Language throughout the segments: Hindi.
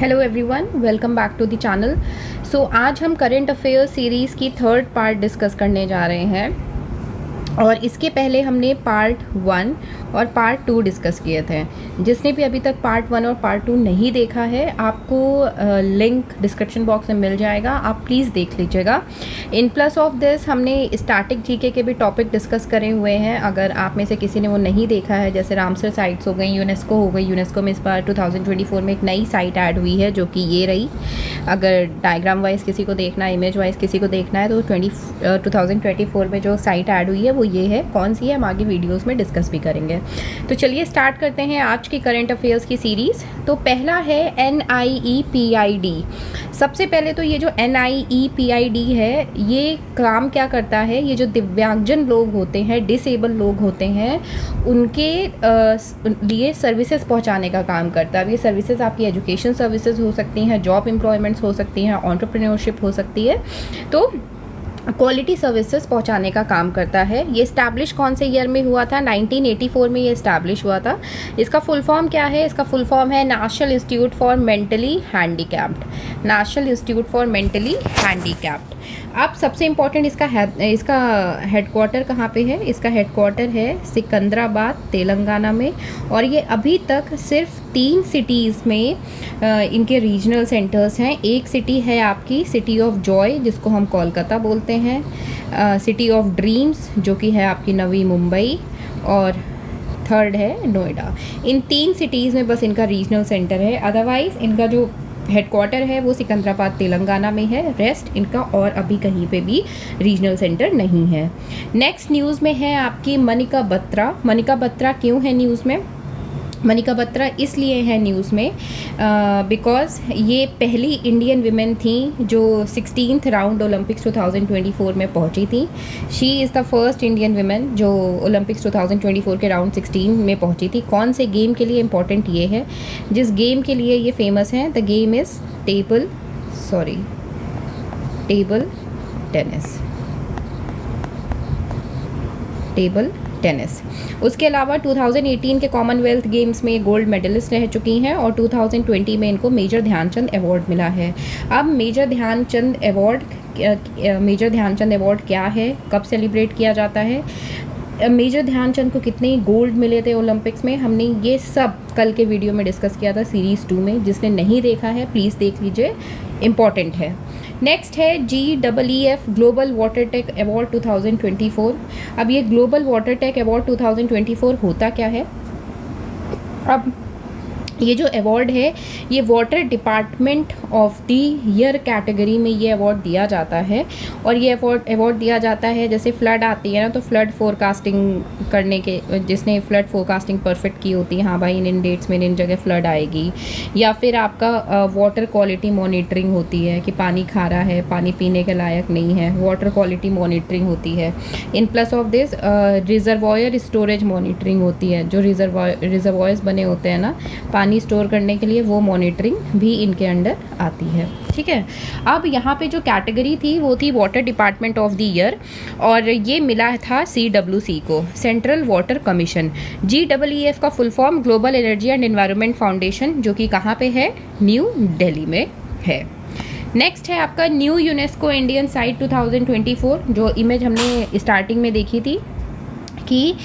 Hello everyone, welcome back to the channel. So आज हम करंट अफेयर सीरीज़ की थर्ड पार्ट डिस्कस करने जा रहे हैं और इसके पहले हमने पार्ट 1 और पार्ट 2 डिस्कस किए थे। जिसने भी अभी तक पार्ट 1 और पार्ट 2 नहीं देखा है, आपको लिंक डिस्क्रिप्शन बॉक्स में मिल जाएगा, आप प्लीज़ देख लीजिएगा। इन प्लस ऑफ दिस हमने स्टैटिक जीके के भी टॉपिक डिस्कस करे हुए हैं। अगर आप में से किसी ने वो नहीं देखा है, जैसे रामसर साइट्स हो गई, यूनेस्को हो गई। यूनेस्को में इस बार 2024 में एक नई साइट ऐड हुई है जो कि ये रही। अगर डायग्राम वाइज किसी को देखना है, इमेज वाइज किसी को देखना है, तो 2024 में जो साइट ऐड हुई है वो ये है। कौन सी है हम आगे वीडियोस में डिस्कस भी करेंगे। तो चलिए स्टार्ट करते हैं आज की करंट अफेयर्स की सीरीज़। तो पहला है NIEPID। सबसे पहले तो ये जो NIEPID है, ये काम क्या करता है? ये जो दिव्यांगजन लोग होते हैं, डिसेबल लोग होते हैं, उनके लिए सर्विसेज पहुंचाने का काम करता है। अब ये सर्विसेज आपकी एजुकेशन सर्विसेज हो सकती हैं, जॉब एम्प्लॉयमेंट्स हो सकती हैं, एंटरप्रेन्योरशिप हो सकती है। तो क्वालिटी सर्विसेज पहुंचाने का काम करता है। ये इस्टेब्लिश कौन से ईयर में हुआ था? 1984 में ये इस्टेब्लिश हुआ था। इसका फुल फॉर्म क्या है? इसका फुल फॉर्म है national institute for mentally handicapped. National institute for mentally handicapped. अब सबसे इम्पॉर्टेंट इसका हेडक्वार्टर कहाँ पे है? इसका हेडक्वार्टर है सिकंदराबाद, तेलंगाना में। और ये अभी तक सिर्फ 3 सिटीज़ में इनके रीजनल सेंटर्स हैं। एक सिटी है आपकी सिटी ऑफ जॉय, जिसको हम कोलकाता बोलते हैं, सिटी ऑफ ड्रीम्स जो कि है आपकी नवी मुंबई, और थर्ड है नोएडा। इन 3 सिटीज़ में बस इनका रीजनल सेंटर है। अदरवाइज़ इनका जो हेडक्वार्टर है वो सिकंदराबाद, तेलंगाना में है। रेस्ट इनका और अभी कहीं पे भी रीजनल सेंटर नहीं है। नेक्स्ट न्यूज़ में है आपकी मनिका बत्रा। मनिका बत्रा क्यों है न्यूज़ में? मनिका बत्रा इसलिए है न्यूज़ में बिकॉज़ ये पहली इंडियन विमेन थी जो 16th राउंड ओलंपिक्स 2024 में पहुंची थी। She is the first Indian women जो ओलंपिक्स 2024 के राउंड 16 में पहुंची थी। कौन से गेम के लिए? इम्पॉर्टेंट ये है, जिस गेम के लिए ये फेमस है, the game is table tennis. उसके अलावा 2018 के कॉमनवेल्थ गेम्स में गोल्ड मेडलिस्ट रह चुकी हैं और 2020 में इनको मेजर ध्यानचंद अवार्ड मिला है। अब मेजर ध्यानचंद अवार्ड क्या है, कब सेलिब्रेट किया जाता है, मेजर ध्यानचंद को कितने गोल्ड मिले थे ओलंपिक्स में, हमने ये सब कल के वीडियो में डिस्कस किया था सीरीज़ 2 में। जिसने नहीं देखा है प्लीज़ देख लीजिए, इम्पॉर्टेंट है। नेक्स्ट है GEEF global water tech award 2024। अब ये ग्लोबल वाटर टेक अवार्ड 2024 होता क्या है? अब ये जो अवार्ड है, ये water department of the year category में ये अवार्ड दिया जाता है। और ये अवार्ड दिया जाता है, जैसे फ्लड आती है ना, तो फ्लड फोरकास्टिंग करने के, जिसने फ्लड फोरकास्टिंग परफेक्ट की होती है, हाँ भाई इन डेट्स में इन जगह फ्लड आएगी। या फिर आपका वाटर क्वालिटी मॉनिटरिंग होती है कि पानी खारा है, पानी पीने के लायक नहीं है, वाटर क्वालिटी मॉनिटरिंग होती है। In plus of this reservoir storage monitoring होती है। जो रिजर्वॉयर्स बने होते हैं ना पानी स्टोर करने के लिए, वो मॉनिटरिंग भी इनके अंडर आती है। ठीक है। अब यहाँ पे जो कैटेगरी थी वो थी water department of the year, और ये मिला था CWC को, सेंट्रल वाटर कमीशन। GEEF का full form global energy and environment foundation, जो कि कहाँ पे है? न्यू दिल्ली में है। नेक्स्ट है आपका न्यू यूनेस्को इंडियन साइट 2024, जो इमेज हमने स्टार्टिंग में देखी थी कि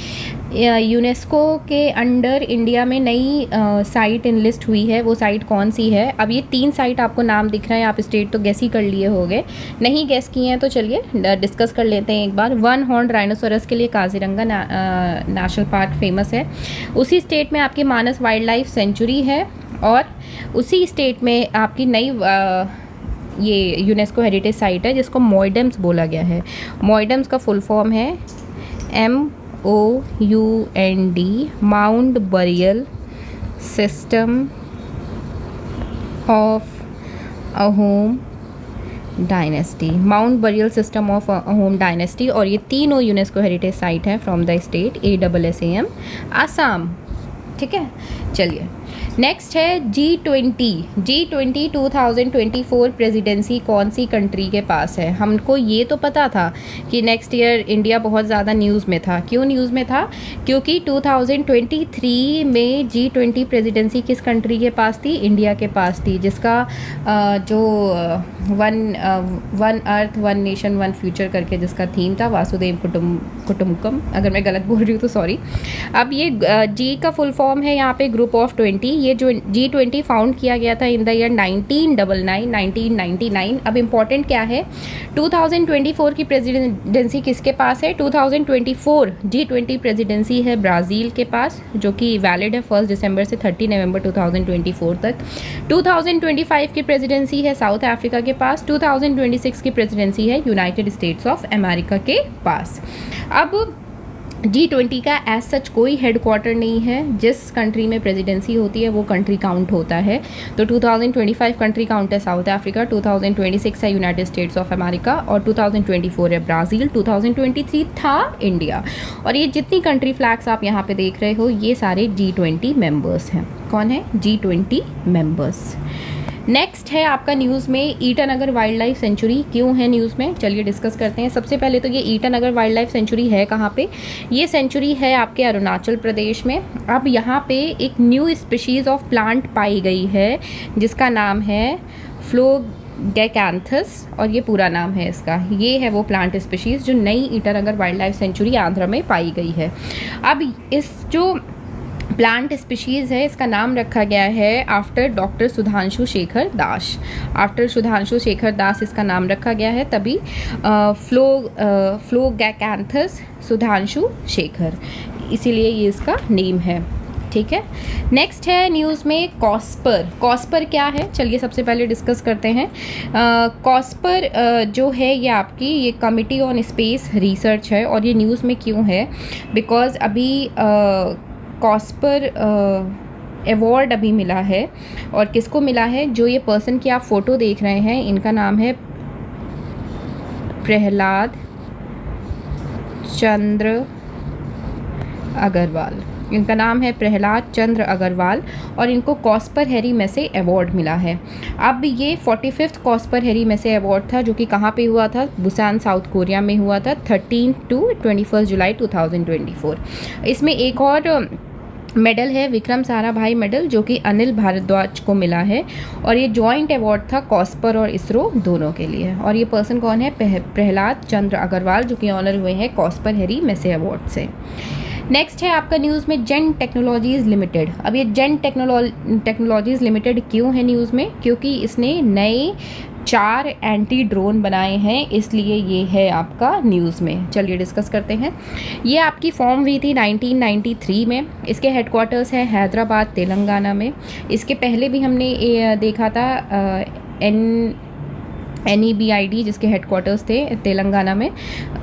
यूनेस्को के अंडर इंडिया में नई साइट इनलिस्ट हुई है। वो साइट कौन सी है? अब ये 3 साइट आपको नाम दिख रहा है, आप स्टेट तो गैस ही कर लिए होंगे। नहीं गैस किए हैं तो चलिए डिस्कस कर लेते हैं एक बार। 1 हॉर्न राइनोसोरस के लिए काजीरंगा नेशनल पार्क फेमस है। उसी स्टेट में आपकी मानस वाइल्ड लाइफ सेंचुरी है, और उसी स्टेट में आपकी नई ये यूनेस्को हेरिटेज साइट है जिसको मोइडम्स बोला गया है। मोइडम्स का फुल फॉर्म है MOUND, mount burial system of Ahom dynasty. Mount burial system of Ahom dynasty. और ये तीनों यूनेस्को हेरिटेज साइट हैं from the state ASSAM, Assam. ठीक है। चलिए नेक्स्ट है G20। G20 2024 प्रेसिडेंसी कौन सी कंट्री के पास है? हमको ये तो पता था कि नेक्स्ट ईयर इंडिया बहुत ज़्यादा न्यूज़ में था। क्यों न्यूज़ में था? क्योंकि 2023 में G20 प्रेसिडेंसी किस कंट्री के पास थी? इंडिया के पास थी, जिसका जो one earth one nation one future करके जिसका थीम था, वासुदेव कुटुम्बकम। अगर मैं गलत बोल रही हूँ तो सॉरी। अब ये जी का फुल फॉर्म है यहाँ पे ग्रुप ऑफ 20। ये जो G20 फाउंड किया गया था इन द ईयर 1999। अब इम्पॉर्टेंट क्या है, 2024 की प्रेसिडेंसी किसके पास है? 2024 G20 प्रेसिडेंसी है ब्राज़ील के पास, जो कि वैलिड है 1 दिसंबर से 30 नवंबर 2024 तक। 2025 की प्रेसिडेंसी है साउथ अफ्रीका के पास। 2026 की प्रेसिडेंसी है यूनाइटेड स्टेट्स ऑफ अमेरिका के पास। अब G20 का एज सच कोई हेडक्वार्टर नहीं है। जिस कंट्री में प्रेसिडेंसी होती है वो कंट्री काउंट होता है। तो 2025 कंट्री काउंट है साउथ अफ्रीका, 2026 है यूनाइटेड स्टेट्स ऑफ अमेरिका और 2024 है ब्राज़ील, 2023 था इंडिया। और ये जितनी कंट्री फ्लैग्स आप यहाँ पे देख रहे हो ये सारे G20 मेंबर्स हैं। कौन है? G20 members. नेक्स्ट है आपका न्यूज़ में ईटानगर वाइल्ड लाइफ सेंचुरी क्यों है न्यूज़ में? चलिए डिस्कस करते हैं। सबसे पहले तो ये ईटानगर वाइल्ड लाइफ सेंचुरी है कहाँ पे? ये सेंचुरी है आपके अरुणाचल प्रदेश में। अब यहाँ पे एक न्यू स्पीशीज़ ऑफ प्लांट पाई गई है जिसका नाम है फ्लोगैकेंथस, और ये पूरा नाम है इसका। ये है वो प्लांट स्पीशीज़ जो नई Itanagar wild life sanctuary Andhra में पाई गई है। अब इस जो प्लांट स्पीशीज़ है इसका नाम रखा गया है आफ्टर डॉक्टर सुधांशु शेखर दास। आफ्टर सुधांशु शेखर दास इसका नाम रखा गया है, तभी फ्लोगैकेंथस सुधांशु शेखर, इसीलिए ये इसका नेम है। ठीक है। नेक्स्ट है न्यूज़ में कॉस्पर। कॉस्पर क्या है? चलिए सबसे पहले डिस्कस करते हैं। कॉस्पर जो है ये आपकी ये कमिटी ऑन स्पेस रिसर्च है। और ये न्यूज़ में क्यों है? बिकॉज अभी कॉस्पर अवॉर्ड अभी मिला है। और किसको मिला है? जो ये पर्सन की आप फ़ोटो देख रहे हैं इनका नाम है प्रहलाद चंद्र अग्रवाल। इनका नाम है प्रहलाद चंद्र अग्रवाल और इनको कॉस्पर हैरी मैसे अवार्ड मिला है। अब ये 45th कॉस्पर हैरी मैसे अवार्ड था जो कि कहाँ पे हुआ था? बुसान साउथ कोरिया में हुआ था 13 to 21 जुलाई 2024। इसमें एक और मेडल है विक्रम साराभाई मेडल जो कि अनिल भारद्वाज को मिला है। और ये जॉइंट अवार्ड था कॉस्पर और इसरो दोनों के लिए। और ये पर्सन कौन है? प्रहलाद चंद्र अग्रवाल, जो कि ऑनर हुए हैं कॉस्पर हैरी मैसे अवार्ड से। नेक्स्ट है आपका न्यूज़ में जेन टेक्नोलॉजीज़ लिमिटेड। अब ये जेन टेक्नोलॉजीज़ लिमिटेड क्यों है न्यूज़ में? क्योंकि इसने नए 4 एंटी ड्रोन बनाए हैं, इसलिए ये है आपका न्यूज़ में। चलिए डिस्कस करते हैं। ये आपकी फॉर्म हुई थी 1993 में। इसके हेडक्वार्टर्स है हैदराबाद तेलंगाना में। इसके पहले भी हमने देखा था NEBID जिसके हेडक्वार्टर्स थे तेलंगाना में,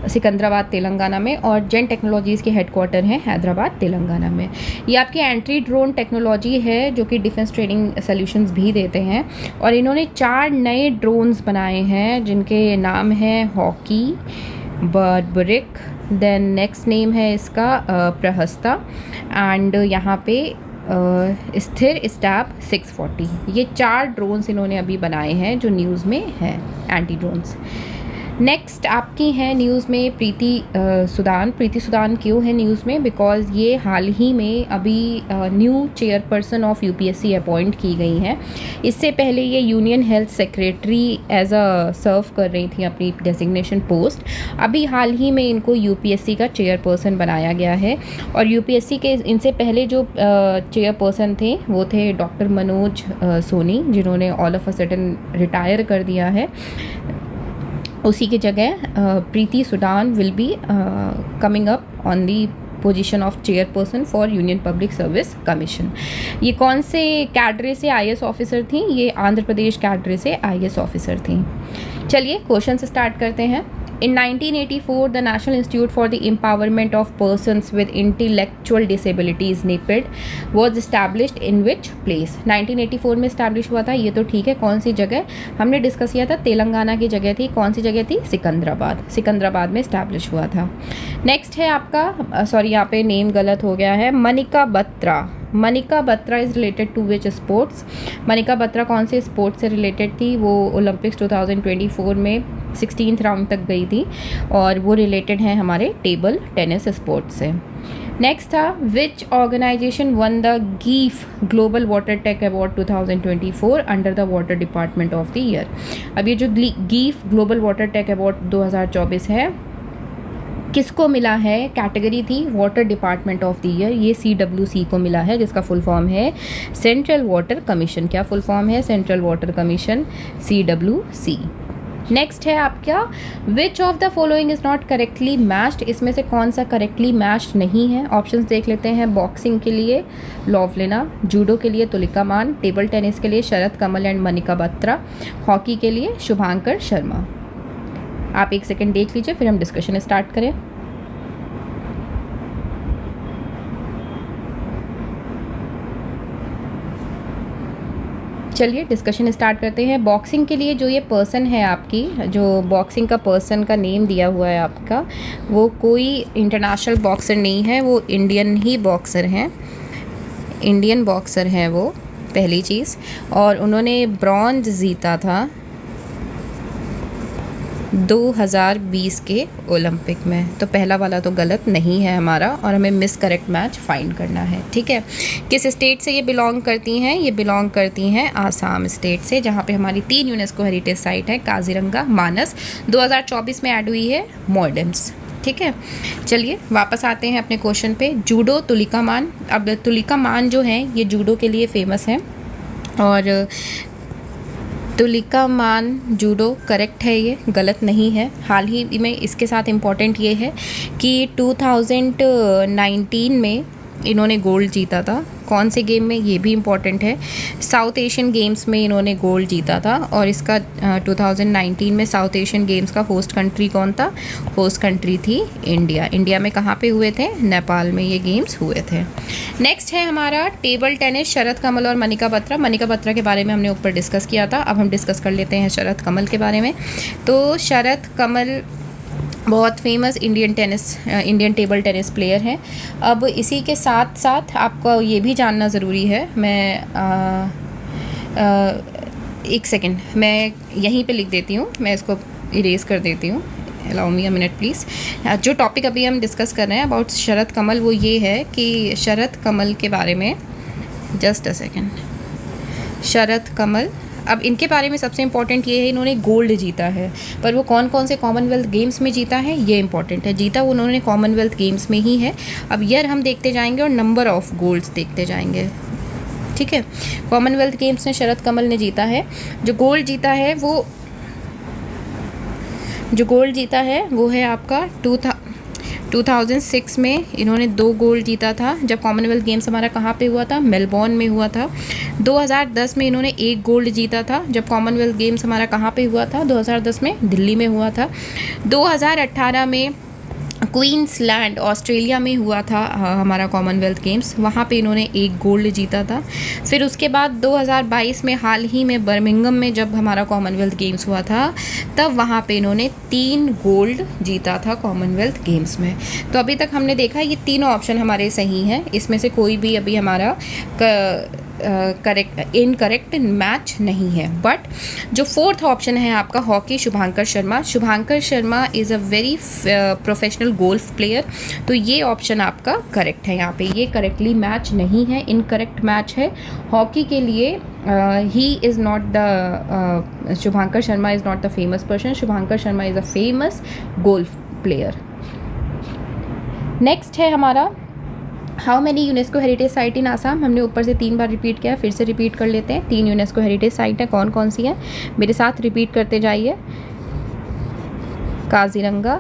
सिकंदराबाद तेलंगाना में। और जेन टेक्नोलॉजीज़ के हेडक्वार्टर हैं हैदराबाद तेलंगाना में। ये आपकी एंटी ड्रोन टेक्नोलॉजी है जो कि डिफेंस ट्रेनिंग सॉल्यूशंस भी देते हैं। और इन्होंने 4 नए ड्रोन्स बनाए हैं जिनके नाम है hockey, Barbarik, then next name है इसका प्रहस्ता एंड यहाँ पे स्थिर स्टैप 640। ये 4 ड्रोन्स इन्होंने अभी बनाए हैं जो न्यूज़ में हैं, एंटी ड्रोन्स। नेक्स्ट आपकी है न्यूज़ में प्रीति सुदान। प्रीति सुदान क्यों है न्यूज़ में? बिकॉज़ ये हाल ही में अभी new chairperson of UPSC appoint की गई हैं। इससे पहले ये union health secretary as a serve कर रही थी अपनी डेजिग्नेशन पोस्ट। अभी हाल ही में इनको UPSC का चेयरपर्सन बनाया गया है। और UPSC के इनसे पहले जो चेयरपर्सन थे वो थे डॉक्टर मनोज सोनी, जिन्होंने all of a sudden retire कर दिया है। उसी की जगह Preeti Sudan will be coming up on the position of chairperson for union public service commission. ये कौन से कैडरे से IAS ऑफिसर थी? ये आंध्र प्रदेश कैडरे से IAS ऑफिसर थी। चलिए क्वेश्चन से स्टार्ट करते हैं। In 1984, the National Institute for the Empowerment of Persons with Intellectual Disabilities (NIPID) was established in which place? 1984 में स्टैब्लिश हुआ था, ये तो ठीक है। कौन सी जगह? हमने डिस्कस किया था तेलंगाना की जगह थी। कौन सी जगह थी? सिकंदराबाद। सिकंदराबाद में स्टैब्लिश हुआ था। नेक्स्ट है आपका, सॉरी यहाँ पे नेम गलत हो गया है, Manika Batra. Manika Batra is related to which sports? Manika Batra कौन से स्पोर्ट्स से रिलेटेड थी? वो ओलंपिक्स 2024 में 16th राउंड तक गई थी और वो रिलेटेड हैं हमारे टेबल टेनिस स्पोर्ट्स से। नेक्स्ट था which organization won the GEEF global water tech award 2024 under the water department of the year? अब ये जो GEEF global water tech award 2024 है किसको मिला है? कैटेगरी थी water department of the year, ये CWC को मिला है, जिसका फुल फॉर्म है सेंट्रल वाटर कमीशन। क्या फुल फॉर्म है? Central water commission, CWC। Next है आपका which of the following is not correctly matched? इसमें से कौन सा करेक्टली मैच्ड नहीं है? ऑप्शंस देख लेते हैं। बॉक्सिंग के लिए लॉवलिना, जूडो के लिए तुलिका मान, टेबल टेनिस के लिए शरद कमल एंड मनिका बत्रा, हॉकी के लिए शुभांकर शर्मा। आप एक सेकेंड देख लीजिए, फिर हम डिस्कशन स्टार्ट करें। चलिए डिस्कशन स्टार्ट करते हैं। बॉक्सिंग के लिए जो ये पर्सन है आपकी, जो बॉक्सिंग का पर्सन का नेम दिया हुआ है आपका, वो कोई इंटरनेशनल बॉक्सर नहीं है, वो इंडियन ही बॉक्सर हैं, इंडियन बॉक्सर हैं वो, पहली चीज़। और उन्होंने ब्रॉन्ज जीता था 2020 के ओलंपिक में। तो पहला वाला तो गलत नहीं है हमारा, और हमें मिस करेक्ट मैच फाइंड करना है। ठीक है, किस स्टेट से ये बिलोंग करती हैं? ये बिलोंग करती हैं आसाम स्टेट से, जहाँ पे हमारी 3 यूनेस्को हेरिटेज साइट है, काजीरंगा, मानस, 2024 में ऐड हुई है मोडेम्स। ठीक है, चलिए वापस आते हैं अपने क्वेश्चन पे। जूडो तुलिका मान। अब तुलिका मान जो है ये जूडो के लिए फेमस है, और तुलिका मान जूडो करेक्ट है, ये गलत नहीं है। हाल ही में इसके साथ इम्पॉर्टेंट ये है कि 2019 में इन्होंने गोल्ड जीता था। कौन से गेम में? ये भी इम्पॉर्टेंट है। साउथ एशियन गेम्स में इन्होंने गोल्ड जीता था, और इसका 2019 में साउथ एशियन गेम्स का होस्ट कंट्री कौन था? होस्ट कंट्री थी इंडिया। इंडिया में कहाँ पे हुए थे? नेपाल में ये गेम्स हुए थे। नेक्स्ट है हमारा टेबल टेनिस, शरद कमल और मनिका बत्रा। मनिका बत्रा के बारे में हमने ऊपर डिस्कस किया था, अब हम डिस्कस कर लेते हैं शरद कमल के बारे में। तो शरद कमल बहुत famous Indian table tennis player हैं। अब इसी के साथ साथ आपको ये भी जानना ज़रूरी है, मैं एक सेकेंड मैं यहीं पे लिख देती हूँ, मैं इसको इरेज कर देती हूँ, allow me a minute please. जो टॉपिक अभी हम डिस्कस कर रहे हैं अबाउट शरद कमल, वो ये है कि शरद कमल के बारे में, जस्ट अ सेकेंड, शरद कमल, अब इनके बारे में सबसे इम्पॉर्टेंट ये है इन्होंने गोल्ड जीता है, पर वो कौन कौन से कॉमनवेल्थ गेम्स में जीता है ये इंपॉर्टेंट है। जीता वो उन्होंने कॉमनवेल्थ गेम्स में ही है। अब ईयर हम देखते जाएंगे और नंबर ऑफ गोल्ड्स देखते जाएंगे। ठीक है, कॉमनवेल्थ गेम्स में शरद कमल ने जीता है। जो गोल्ड जीता है वो है आपका 2006 में इन्होंने 2 गोल्ड जीता था, जब कॉमनवेल्थ गेम्स हमारा कहाँ पे हुआ था? मेलबॉर्न में हुआ था। 2010 में इन्होंने 1 गोल्ड जीता था, जब कॉमनवेल्थ गेम्स हमारा कहाँ पे हुआ था? 2010 में दिल्ली में हुआ था। 2018 में क्वींसलैंड ऑस्ट्रेलिया में हुआ था हमारा कॉमनवेल्थ गेम्स, वहाँ पे इन्होंने 1 गोल्ड जीता था। फिर उसके बाद 2022 में हाल ही में बर्मिंघम में जब हमारा कॉमनवेल्थ गेम्स हुआ था, तब वहाँ पे इन्होंने 3 गोल्ड जीता था कॉमनवेल्थ गेम्स में। तो अभी तक हमने देखा ये तीनों ऑप्शन हमारे सही हैं, इसमें से कोई भी अभी हमारा इनकरेक्ट मैच नहीं है। बट जो 4th ऑप्शन है आपका hockey, Shubhankar Sharma. Shubhankar Sharma is a very professional golf player, तो ये ऑप्शन आपका करेक्ट है। यहाँ पे ये करेक्टली मैच नहीं है, इनकरेक्ट मैच है। हॉकी के लिए ही is not the Shubhankar Sharma is not the famous person, Shubhankar Sharma is a famous golf player. Next है हमारा how many UNESCO heritage site in Assam. हमने ऊपर से 3 बार रिपीट किया, फिर से रिपीट कर लेते हैं। 3 यूनेस्को हेरिटेज साइट है, कौन कौन सी है? मेरे साथ रिपीट करते जाइए। काजीरंगा,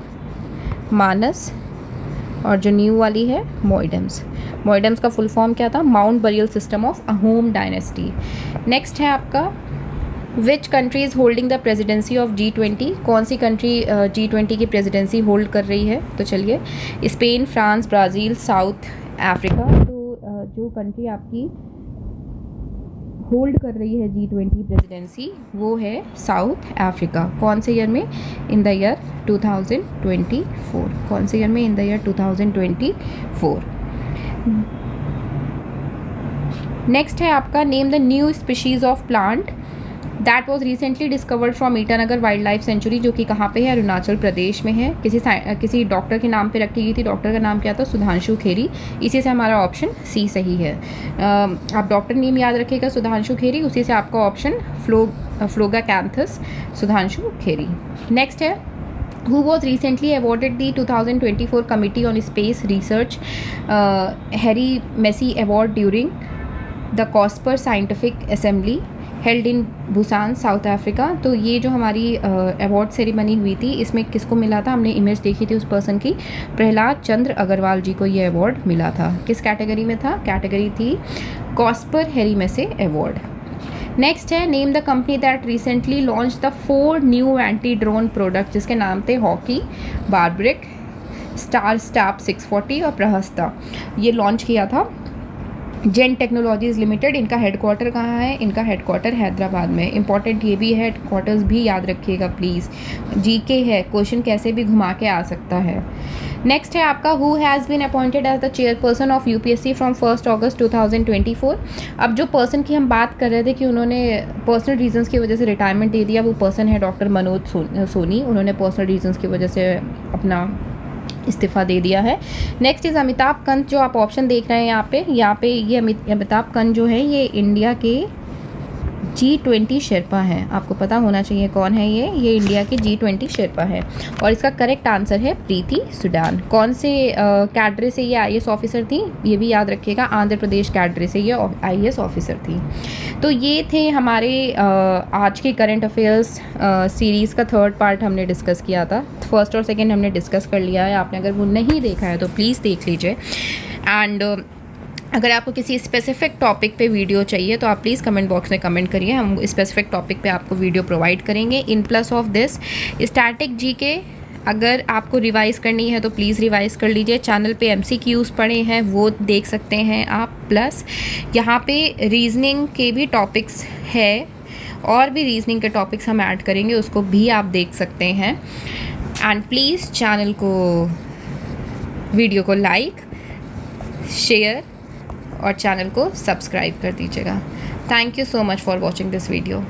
मानस, और जो न्यू वाली है मोइडम्स। मोइडम्स का फुल फॉर्म क्या था? Mount burial system of Ahom dynasty. Next है आपका which country is holding the presidency of G20। कौन सी कंट्री G20 की प्रेजिडेंसी होल्ड कर रही है? तो चलिए, Spain, France, Brazil, south Africa. तो जो कंट्री आपकी होल्ड कर रही है G20 प्रेसिडेंसी वो है साउथ अफ्रीका। कौन से ईयर में? In the year 2024। कौन से ईयर में? In the year 2024। नेक्स्ट है आपका name the new species of plant that was recently discovered from Itanagar wild life sanctuary, जो कि कहाँ पे है, अरुणाचल प्रदेश में है। किसी डॉक्टर के नाम पे रखी गई थी, डॉक्टर का नाम क्या था, सुधांशु खेरी। इसी से हमारा ऑप्शन सी सही है। आप डॉक्टर नेम याद रखिएगा, सुधांशु खेरी, उसी से आपका ऑप्शन फ्लोगाकैंथस सुधांशु खेरी। नेक्स्ट है who was recently awarded the 2024 Committee on Space Research Harry Massey Award during the COSPER Scientific Assembly held in Busan south Africa. तो ये जो हमारी अवार्ड सेरेमनी हुई थी, इसमें किसको मिला था, हमने इमेज देखी थी उस पर्सन की, प्रहलाद चंद्र अग्रवाल जी को ये अवार्ड मिला था। किस कैटेगरी में था, कैटेगरी थी कॉस्पर हैरी मेसे अवार्ड। नेक्स्ट है name the company that recently launch the 4 new anti drone product, जिसके नाम थे हॉकी, बारब्रिक, स्टार स्टाप 640 और प्रहस्ता। ये लॉन्च किया था जेन टेक्नोलॉजीज़ लिमिटेड। इनका हेडक्वार्टर कहाँ है, इनका हेडक्वार्टर हैदराबाद में। इंपॉर्टेंट ये भी है, हेडक्वार्टर्स भी याद रखिएगा प्लीज़, जीके है, क्वेश्चन कैसे भी घुमा के आ सकता है। नेक्स्ट है आपका who has been appointed as the chairperson of UPSC from 1 August 2024। अब जो पर्सन की हम बात कर रहे थे कि उन्होंने पर्सनल रीजंस की वजह से रिटायरमेंट दे दिया, वो पर्सन है डॉक्टर मनोज सोनी। उन्होंने पर्सनल रीजंस की वजह से अपना इस्तीफ़ा दे दिया है। नेक्स्ट इज़ अमिताभ कंत, जो आप ऑप्शन देख रहे हैं यहाँ पे ये अमिताभ कंत जो है ये इंडिया के G20 शेरपा हैं। आपको पता होना चाहिए कौन है ये इंडिया के G20 शेरपा है। और इसका करेक्ट आंसर है प्रीति सुडान। कौन से कैडरे से ये IAS ऑफिसर थी, ये भी याद रखिएगा, आंध्र प्रदेश कैडरे से ये IAS ऑफिसर थी। तो ये थे हमारे आज के करंट अफेयर्स सीरीज़ का 3rd पार्ट हमने डिस्कस किया था। 1st और 2nd हमने डिस्कस कर लिया है। आपने अगर वो नहीं देखा है तो प्लीज़ देख लीजिए। एंड अगर आपको किसी स्पेसिफिक टॉपिक पे वीडियो चाहिए तो आप प्लीज़ कमेंट बॉक्स में कमेंट करिए, हम स्पेसिफिक टॉपिक पे आपको वीडियो प्रोवाइड करेंगे। In plus of this static GK अगर आपको रिवाइज़ करनी है तो प्लीज़ रिवाइज़ कर लीजिए। चैनल पे MCQs पड़े हैं वो देख सकते हैं आप। प्लस यहाँ पे रीजनिंग के भी टॉपिक्स है और भी रीजनिंग के टॉपिक्स हम ऐड करेंगे, उसको भी आप देख सकते हैं। एंड प्लीज़ चैनल को, वीडियो को लाइक, शेयर और चैनल को सब्सक्राइब कर दीजिएगा। Thank you so much for watching this video.